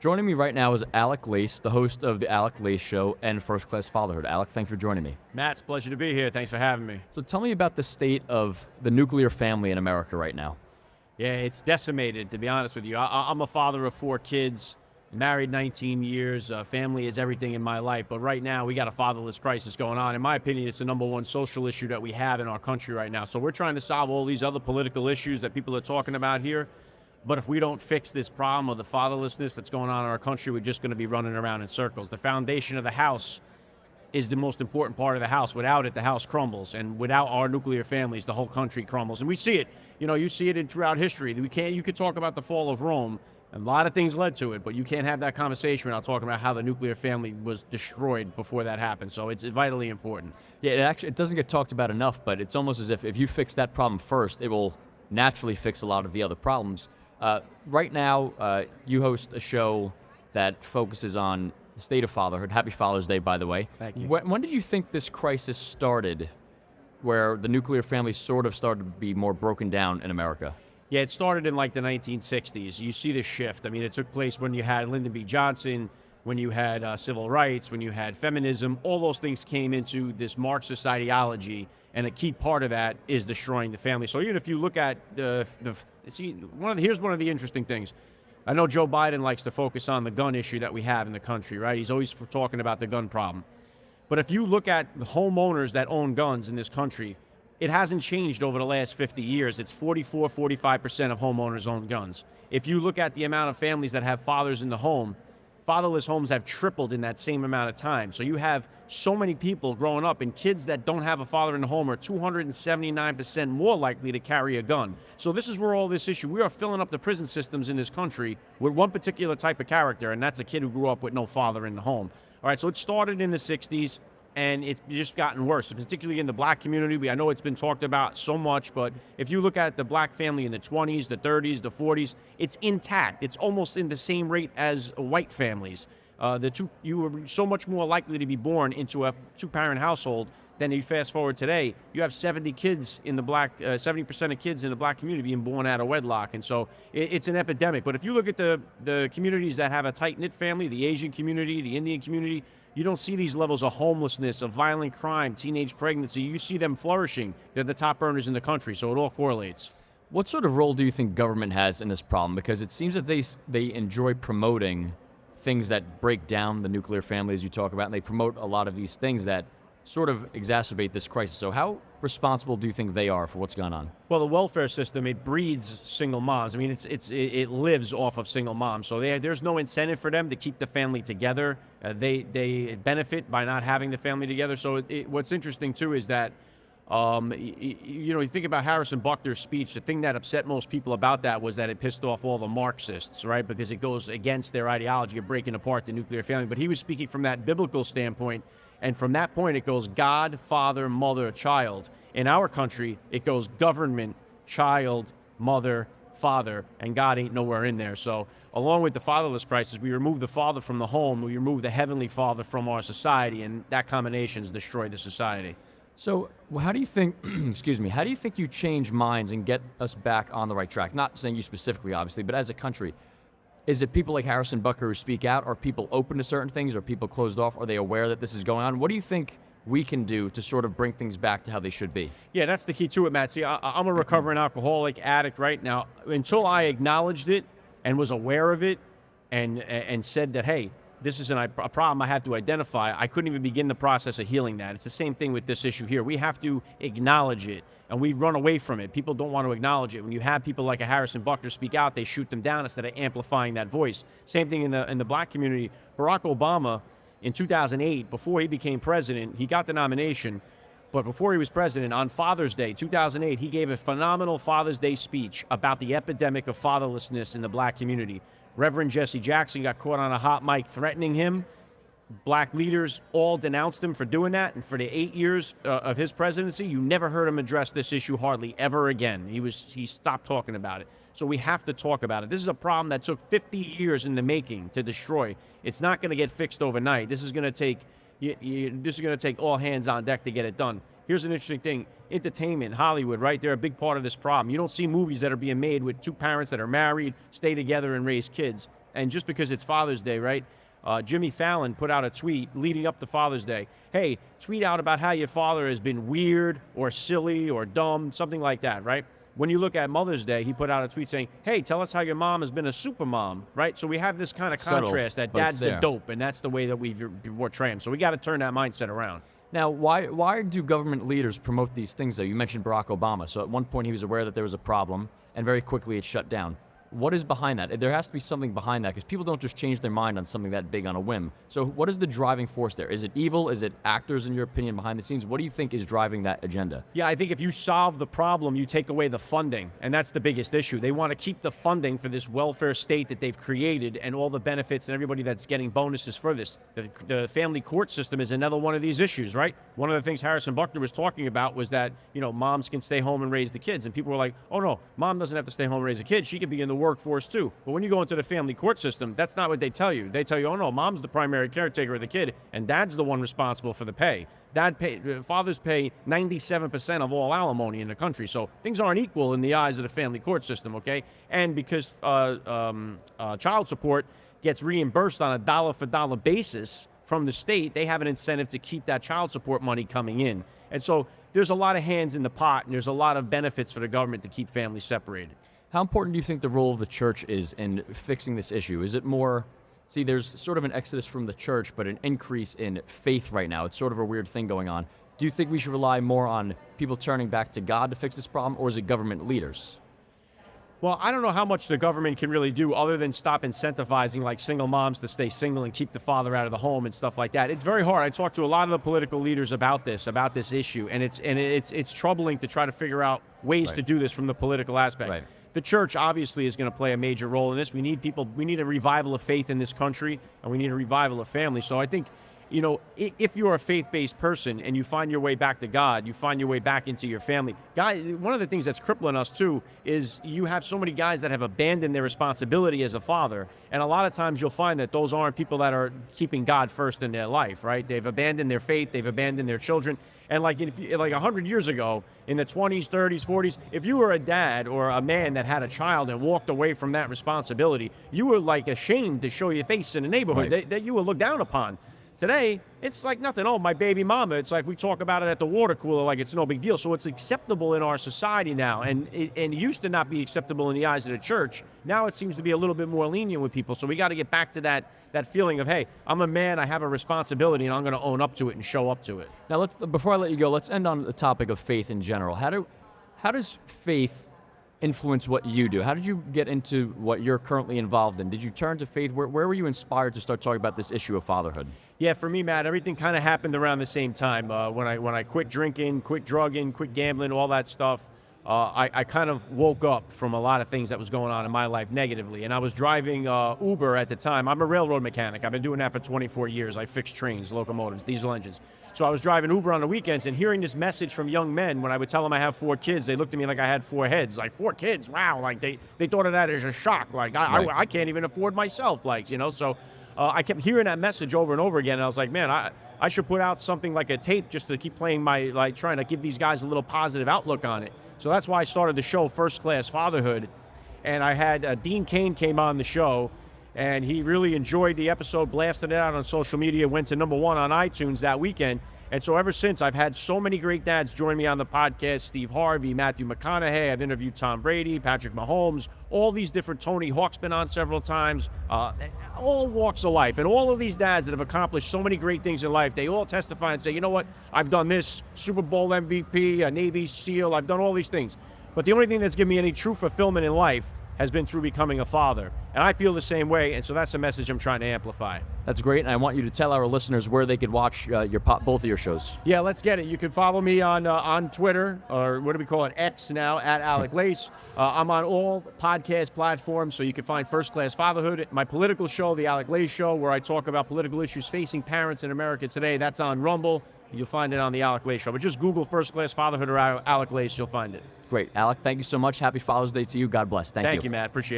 Joining me right now is Alec Lace, the host of the Alec Lace Show and First Class Fatherhood. Alec, thanks for joining me. Matt, it's a pleasure to be here. Thanks for having me. So tell me about the state of the nuclear family in America right now. Yeah, it's decimated, to be honest with you. I'm a father of 4 kids, married 19 years. Family is everything in my life. But right now, we got a fatherless crisis going on. In my opinion, it's the number one social issue that we have in our country right now. So we're trying to solve all these other political issues that people are talking about here. But if we don't fix this problem of the fatherlessness that's going on in our country, we're just going to be running around in circles. The foundation of the house is the most important part of the house. Without it, the house crumbles. And without our nuclear families, the whole country crumbles. And we see it. You see it throughout history. You could talk about the fall of Rome, and a lot of things led to it, but you can't have that conversation without talking about how the nuclear family was destroyed before that happened. So it's vitally important. Yeah, it doesn't get talked about enough, but it's almost as if you fix that problem first, it will naturally fix a lot of the other problems. Right now, you host a show that focuses on the state of fatherhood. Happy Father's Day, by the way. Thank you. When did you think this crisis started, where the nuclear family sort of started to be more broken down in America? Yeah, it started in like the 1960s. You see the shift. I mean, it took place when you had Lyndon B. Johnson, when you had civil rights, when you had feminism. All those things came into this Marxist ideology, and a key part of that is destroying the family. So even if you look at here's one of the interesting things. I know Joe Biden likes to focus on the gun issue that we have in the country, right? He's always talking about the gun problem. But if you look at the homeowners that own guns in this country, it hasn't changed over the last 50 years. It's 45% of homeowners own guns. If you look at the amount of families that have fathers in the home, fatherless homes have tripled in that same amount of time. So you have so many people growing up, and kids that don't have a father in the home are 279% more likely to carry a gun. So this is where all this issue, we are filling up the prison systems in this country with one particular type of character, and that's a kid who grew up with no father in the home. All right, so it started in the 60s, and it's just gotten worse, particularly in the black community. I know it's been talked about so much, but if you look at the black family in the 20s, the 30s, the 40s, it's intact. It's almost in the same rate as white families. You were so much more likely to be born into a 2-parent household than you fast forward today. You have 70% of kids in the black community being born out of wedlock, and so it's an epidemic. But if you look at the communities that have a tight-knit family, the Asian community, the Indian community, you don't see these levels of homelessness, of violent crime, teenage pregnancy. You see them flourishing. They're the top earners in the country, so it all correlates. What sort of role do you think government has in this problem? Because it seems that they enjoy promoting things that break down the nuclear family, as you talk about, and they promote a lot of these things that sort of exacerbate this crisis. So how responsible do you think they are for what's gone on? Well, the welfare system, it breeds single moms. I mean, it lives off of single moms. So there's no incentive for them to keep the family together. They benefit by not having the family together. So what's interesting, too, is that you think about Harrison Buckner's speech. The thing that upset most people about that was that it pissed off all the Marxists, right? Because it goes against their ideology of breaking apart the nuclear family. But he was speaking from that biblical standpoint. And from that point, it goes God, father, mother, child. In our country, it goes government, child, mother, father, and God ain't nowhere in there. So along with the fatherless crisis, we remove the father from the home, we remove the heavenly father from our society, and that combination has destroyed the society. So how do you think, how do you think you change minds and get us back on the right track? Not saying you specifically, obviously, but as a country. Is it people like Harrison Bucker who speak out? Are people open to certain things? Are people closed off? Are they aware that this is going on? What do you think we can do to sort of bring things back to how they should be? Yeah, that's the key to it, Matt. See, I'm a recovering alcoholic addict right now. Until I acknowledged it and was aware of it and said that, hey, this is a problem I have to identify, I couldn't even begin the process of healing that. It's the same thing with this issue here. We have to acknowledge it, and we run away from it. People don't want to acknowledge it. When you have people like a Harrison Buckner speak out, they shoot them down instead of amplifying that voice. Same thing in the black community. Barack Obama, in 2008, before he became president, he got the nomination, but before he was president, on Father's Day, 2008, he gave a phenomenal Father's Day speech about the epidemic of fatherlessness in the black community. Reverend Jesse Jackson got caught on a hot mic threatening him. Black leaders all denounced him for doing that, and for the 8 years of his presidency, you never heard him address this issue hardly ever again. He stopped talking about it. So we have to talk about it. This is a problem that took 50 years in the making to destroy. It's not going to get fixed overnight. This is going to take all hands on deck to get it done. Here's an interesting thing. Entertainment, Hollywood, right? They're a big part of this problem. You don't see movies that are being made with 2 parents that are married, stay together, and raise kids. And just because it's Father's Day, right? Jimmy Fallon put out a tweet leading up to Father's Day. Hey, tweet out about how your father has been weird or silly or dumb, something like that, right? When you look at Mother's Day, he put out a tweet saying, hey, tell us how your mom has been a super mom, right? So we have this kind of Subtle, contrast that but it's dad's the there. dope, and that's the way that we portray him. So we got to turn that mindset around. Now, why do government leaders promote these things, though? You mentioned Barack Obama. So at one point, he was aware that there was a problem, and very quickly it shut down. What is behind that? There has to be something behind that, because people don't just change their mind on something that big on a whim. So what is the driving force there? Is it evil? Is it actors, in your opinion, behind the scenes? What do you think is driving that agenda? Yeah, I think if you solve the problem, you take away the funding, and that's the biggest issue. They want to keep the funding for this welfare state that they've created and all the benefits and everybody that's getting bonuses for this. The family court system is another one of these issues, right? One of the things Harrison Buckner was talking about was that, moms can stay home and raise the kids, and people were like, oh no, mom doesn't have to stay home and raise a kid. She could be in the workforce too. But when you go into the family court system, that's not what they tell you. They tell you, oh no, mom's the primary caretaker of the kid, and dad's the one responsible for the pay. Fathers pay 97% of all alimony in the country, so things aren't equal in the eyes of the family court system, okay? And because child support gets reimbursed on a dollar-for-dollar basis from the state, they have an incentive to keep that child support money coming in. And so there's a lot of hands in the pot, and there's a lot of benefits for the government to keep families separated. How important do you think the role of the church is in fixing this issue? Is it more, there's sort of an exodus from the church, but an increase in faith right now. It's sort of a weird thing going on. Do you think we should rely more on people turning back to God to fix this problem, or is it government leaders? Well, I don't know how much the government can really do other than stop incentivizing like single moms to stay single and keep the father out of the home and stuff like that. It's very hard. I talked to a lot of the political leaders about this issue, and it's troubling to try to figure out ways to do this from the political aspect. Right. The church obviously is going to play a major role in this. We need a revival of faith in this country, and we need a revival of family. So I think, if you're a faith-based person and you find your way back to God, you find your way back into your family. God, one of the things that's crippling us too is you have so many guys that have abandoned their responsibility as a father, and a lot of times you'll find that those aren't people that are keeping God first in their life, right? They've abandoned their faith, they've abandoned their children. And like 100 years ago, in the 20s, 30s, 40s, if you were a dad or a man that had a child and walked away from that responsibility, you were like ashamed to show your face in the neighborhood, Right. that you were looked down upon. Today, it's like nothing. Oh, my baby mama. It's like we talk about it at the water cooler like it's no big deal. So it's acceptable in our society now. And it used to not be acceptable in the eyes of the church. Now it seems to be a little bit more lenient with people. So we got to get back to that feeling of, hey, I'm a man, I have a responsibility, and I'm going to own up to it and show up to it. Now, before I let you go, let's end on the topic of faith in general. How does faith influence what you do? How did you get into what you're currently involved in? Did you turn to faith? Where were you inspired to start talking about this issue of fatherhood? Yeah, for me, Matt, everything kind of happened around the same time. When I quit drinking, quit drugging, quit gambling, all that stuff, I kind of woke up from a lot of things that was going on in my life negatively. And I was driving Uber at the time. I'm a railroad mechanic. I've been doing that for 24 years. I fix trains, locomotives, diesel engines. So I was driving Uber on the weekends and hearing this message from young men. When I would tell them I have 4 kids, they looked at me like I had 4 heads. Like, 4 kids? Wow. Like, they thought of that as a shock. Like, I can't even afford myself. Like, so I kept hearing that message over and over again. And I was like, man, I should put out something like a tape just to keep playing trying to give these guys a little positive outlook on it. So that's why I started the show First Class Fatherhood. And I had Dean Cain came on the show, and he really enjoyed the episode, blasted it out on social media, went to #1 on iTunes that weekend. And so ever since, I've had so many great dads join me on the podcast. Steve Harvey, Matthew McConaughey. I've interviewed Tom Brady, Patrick Mahomes, all these different. Tony Hawk's been on several times, all walks of life. And all of these dads that have accomplished so many great things in life, they all testify and say, you know what, I've done this, Super Bowl MVP, a Navy SEAL, I've done all these things. But the only thing that's given me any true fulfillment in life has been through becoming a father. And I feel the same way, and so that's the message I'm trying to amplify. That's great, and I want you to tell our listeners where they could watch both of your shows. Yeah, let's get it. You can follow me on Twitter, or what do we call it, X now, at Alec Lace. I'm on all podcast platforms, so you can find First Class Fatherhood. My political show, The Alec Lace Show, where I talk about political issues facing parents in America today, that's on Rumble. You'll find it on The Alec Lace Show. But just Google First Class Fatherhood or Alec Lace, you'll find it. Great. Alec, thank you so much. Happy Father's Day to you. God bless. Thank you. Thank you, Matt. Appreciate it.